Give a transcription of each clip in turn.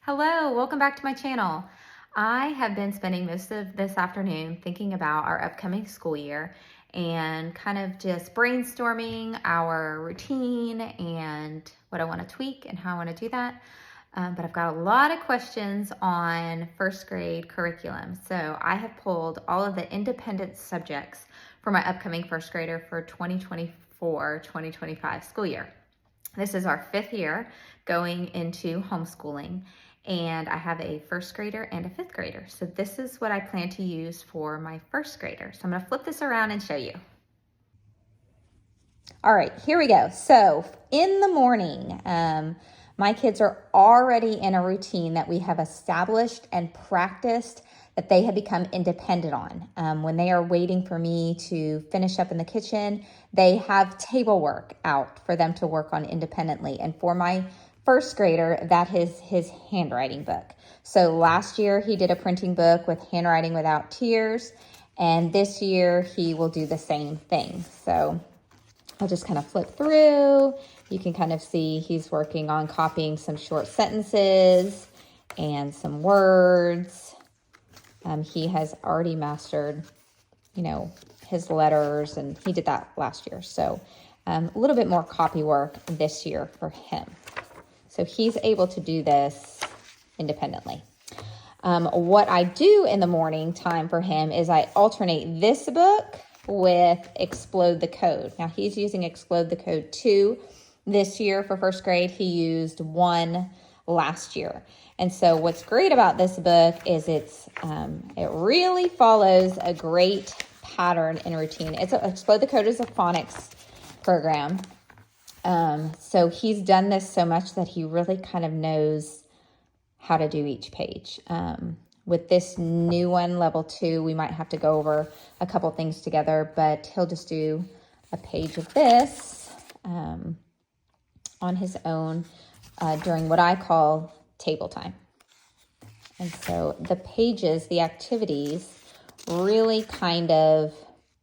Hello, welcome back to my channel. I have been spending most of this afternoon thinking about our upcoming school year and kind of just brainstorming our routine and what I want to tweak and how I want to do that. But I've got a lot of questions on first grade curriculum. So I have pulled all of the independent subjects for my upcoming first grader for 2024-2025 school year. This is our 5th year going into homeschooling, and I have a first grader and a 5th grader. So this is what I plan to use for my first grader. So I'm gonna flip this around and show you. All right, here we go. So in the morning, my kids are already in a routine that we have established and practiced that they have become independent on. When they are waiting for me to finish up in the kitchen, they have table work out for them to work on independently. And for my first grader, that is his handwriting book. So last year he did a printing book with Handwriting Without Tears, and this year he will do the same thing. So I'll just kind of flip through. You can kind of see he's working on copying some short sentences and some words. He has already mastered, his letters, and he did that last year. So a little bit more copy work this year for him. So he's able to do this independently. What I do in the morning time for him is I alternate this book with Explode the Code. Now he's using Explode the Code 2 this year for first grade. He used 1 last year. And so what's great about this book is it really follows a great pattern and routine. Explode the Code is a phonics program. So he's done this so much that he really kind of knows how to do each page. With this new one, level 2, we might have to go over a couple things together, but he'll just do a page of this on his own during what I call table time. And so the pages, the activities, really kind of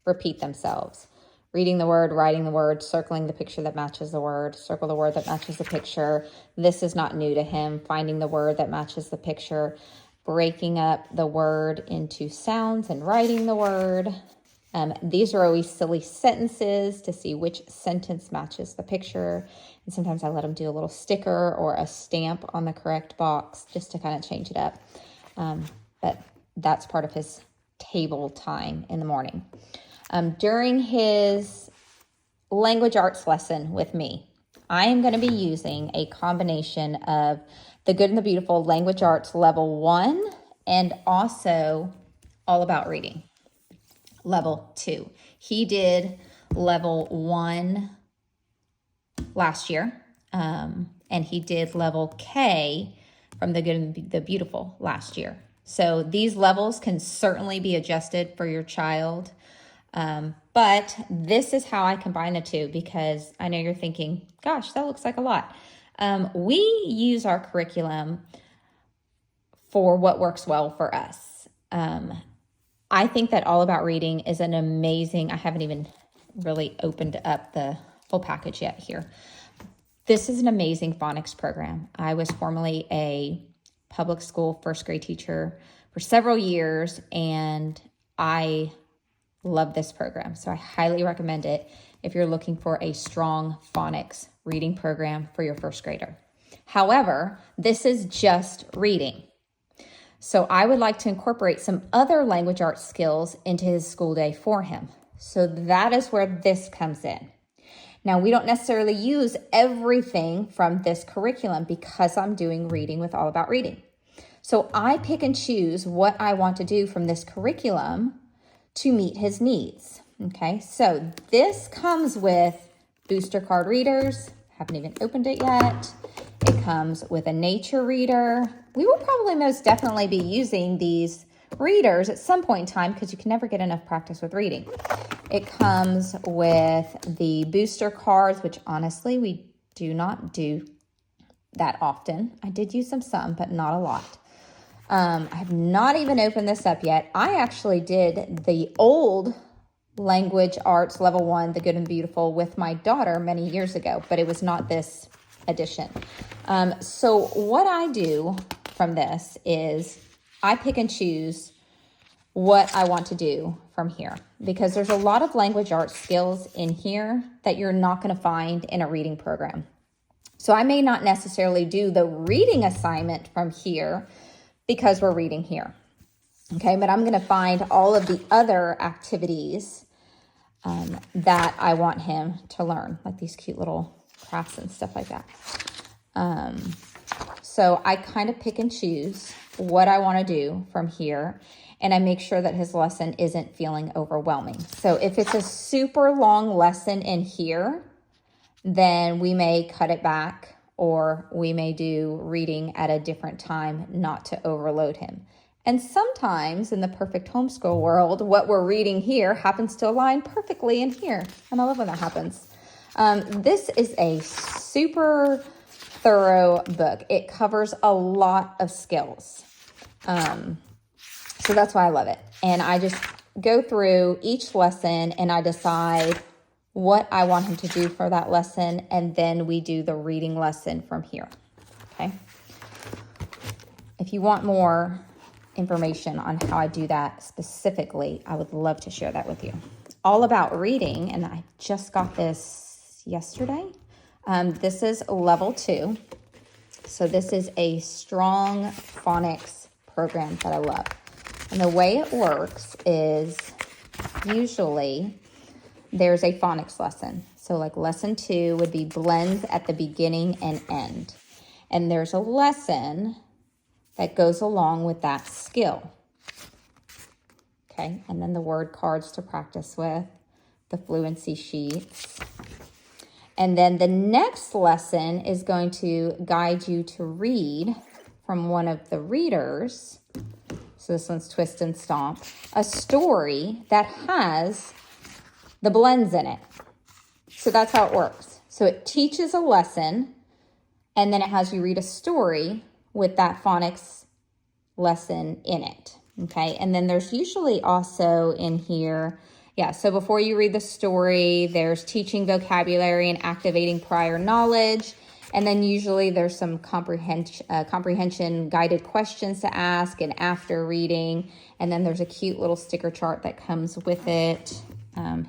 repeat themselves. Reading the word, writing the word, circling the picture that matches the word, circle the word that matches the picture. This is not new to him. Finding the word that matches the picture, breaking up the word into sounds and writing the word. These are always silly sentences to see which sentence matches the picture. And sometimes I let him do a little sticker or a stamp on the correct box just to kind of change it up. But that's part of his table time in the morning. During his language arts lesson with me, I am going to be using a combination of The Good and the Beautiful Language Arts Level 1 and also All About Reading Level 2. He did Level 1 last year, and he did Level K from The Good and the Beautiful last year. So these levels can certainly be adjusted for your child. But this is how I combine the two, because I know you're thinking, gosh, that looks like a lot. We use our curriculum for what works well for us. I think that All About Reading is an amazing, I haven't even really opened up the full package yet here. This is an amazing phonics program. I was formerly a public school first grade teacher for several years, and I love this program. So I highly recommend it if you're looking for a strong phonics reading program for your first grader. However, this is just reading. So I would like to incorporate some other language arts skills into his school day for him. So that is where this comes in. Now, we don't necessarily use everything from this curriculum because I'm doing reading with All About Reading. So I pick and choose what I want to do from this curriculum to meet his needs. Okay, so this comes with booster card readers. Haven't even opened it yet. It comes with a nature reader. We will probably most definitely be using these readers at some point in time because you can never get enough practice with reading. It comes with the booster cards, which honestly we do not do that often. I did use them some, but not a lot. I have not even opened this up yet. I actually did the old language arts level 1, The Good and Beautiful, with my daughter many years ago, but it was not this edition. So what I do from this is I pick and choose what I want to do from here, because there's a lot of language arts skills in here that you're not going to find in a reading program. So I may not necessarily do the reading assignment from here because we're reading here. Okay, but I'm going to find all of the other activities that I want him to learn, like these cute little crafts and stuff like that. So I kind of pick and choose what I want to do from here, and I make sure that his lesson isn't feeling overwhelming. So if it's a super long lesson in here, then we may cut it back, or we may do reading at a different time not to overload him. And sometimes in the perfect homeschool world, what we're reading here happens to align perfectly in here. And I love when that happens. This is a super thorough book. It covers a lot of skills. So that's why I love it. And I just go through each lesson and I decide what I want him to do for that lesson. And then we do the reading lesson from here. Okay. If you want more information on how I do that specifically, I would love to share that with you. All about reading, and I just got this yesterday. This is level 2. So this is a strong phonics program that I love. And the way it works is usually there's a phonics lesson. So like lesson 2 would be blends at the beginning and end. And there's a lesson that goes along with that skill. Okay, and then the word cards to practice with, the fluency sheets. And then the next lesson is going to guide you to read from one of the readers. So this one's Twist and Stomp, a story that has the blends in it. So that's how it works. So it teaches a lesson, and then it has you read a story with that phonics lesson in it. Okay, and then there's usually also in here, so before you read the story, there's teaching vocabulary and activating prior knowledge. And then usually there's some comprehension guided questions to ask and after reading. And then there's a cute little sticker chart that comes with it.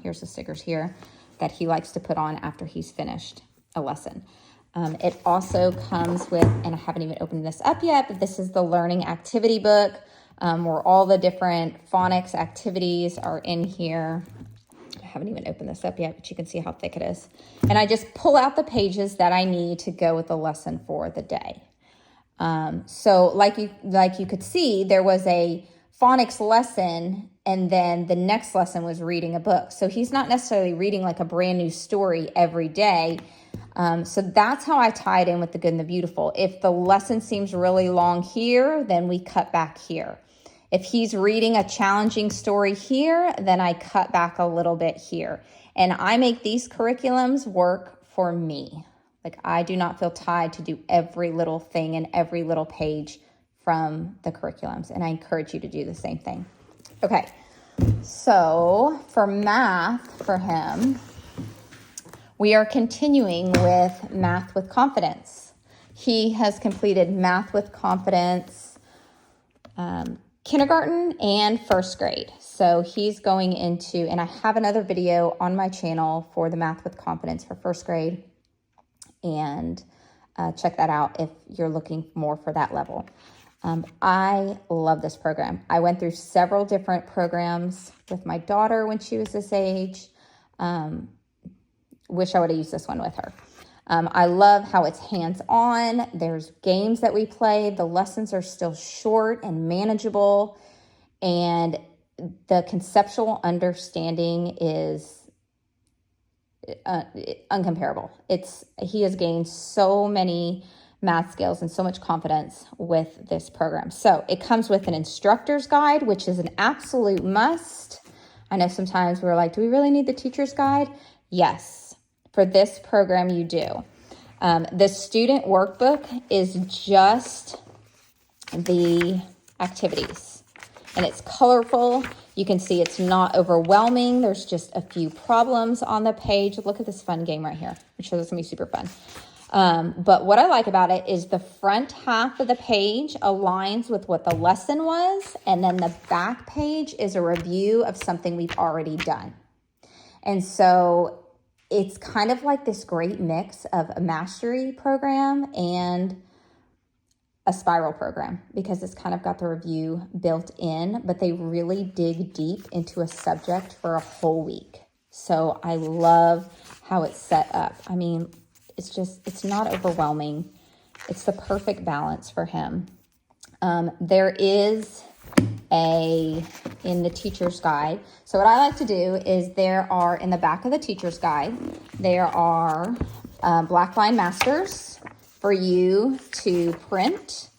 Here's the stickers here that he likes to put on after he's finished a lesson. It also comes with, and I haven't even opened this up yet, but this is the learning activity book where all the different phonics activities are in here. I haven't even opened this up yet, but you can see how thick it is. And I just pull out the pages that I need to go with the lesson for the day. So like you could see, there was a phonics lesson, and then the next lesson was reading a book. So he's not necessarily reading like a brand new story every day. So that's how I tie it in with the good and the beautiful. If the lesson seems really long here, then we cut back here. If he's reading a challenging story here, then I cut back a little bit here. And I make these curriculums work for me. Like I do not feel tied to do every little thing and every little page from the curriculums. And I encourage you to do the same thing. Okay, so for math for him, we are continuing with Math with Confidence. He has completed Math with Confidence kindergarten and first grade. So he's going into, and I have another video on my channel for the Math with Confidence for first grade. And check that out if you're looking more for that level. I love this program. I went through several different programs with my daughter when she was this age. Wish I would have used this one with her. I love how it's hands-on. There's games that we play. The lessons are still short and manageable. And the conceptual understanding is uncomparable. He has gained so many math skills and so much confidence with this program. So it comes with an instructor's guide, which is an absolute must. I know sometimes we're like, do we really need the teacher's guide? Yes. For this program, you do. The student workbook is just the activities, and it's colorful. You can see it's not overwhelming. There's just a few problems on the page. Look at this fun game right here. I'm sure this is going to be super fun. But what I like about it is the front half of the page aligns with what the lesson was, and then the back page is a review of something we've already done. And so it's kind of like this great mix of a mastery program and a spiral program, because it's kind of got the review built in, but they really dig deep into a subject for a whole week. So I love how it's set up. I mean, it's not overwhelming. It's the perfect balance for him. There is in the teacher's guide. So what I like to do is in the back of the teacher's guide, there are black line masters for you to print.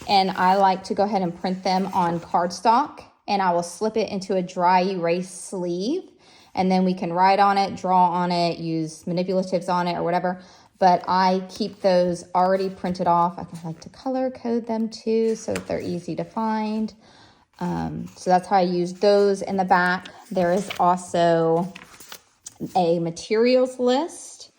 And I like to go ahead and print them on cardstock, and I will slip it into a dry erase sleeve. And then we can write on it, draw on it, use manipulatives on it or whatever. But I keep those already printed off. I like to color code them too so that they're easy to find. So that's how I use those in the back. There is also a materials list,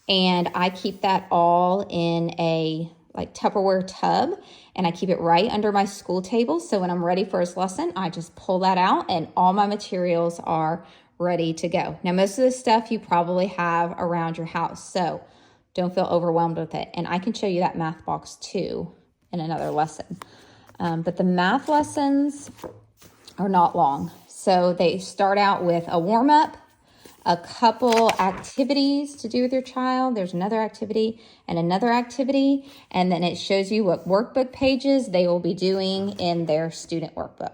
and I keep that all in a Tupperware tub, and I keep it right under my school table. So when I'm ready for his lesson, I just pull that out and all my materials are ready to go. Now, most of this stuff you probably have around your house, so don't feel overwhelmed with it. And I can show you that math box too in another lesson. But the math lessons are not long. So they start out with a warm-up, a couple activities to do with your child. There's another activity and another activity. And then it shows you what workbook pages they will be doing in their student workbook.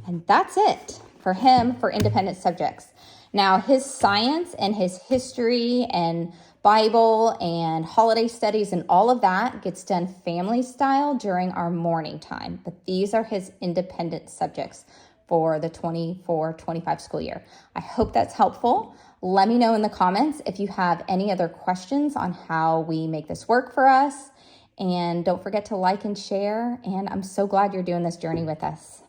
And that's it for him for independent subjects. Now, his science and his history and Bible and holiday studies and all of that gets done family style during our morning time. But these are his independent subjects for the 24-25 school year. I hope that's helpful. Let me know in the comments if you have any other questions on how we make this work for us. And don't forget to like and share. And I'm so glad you're doing this journey with us.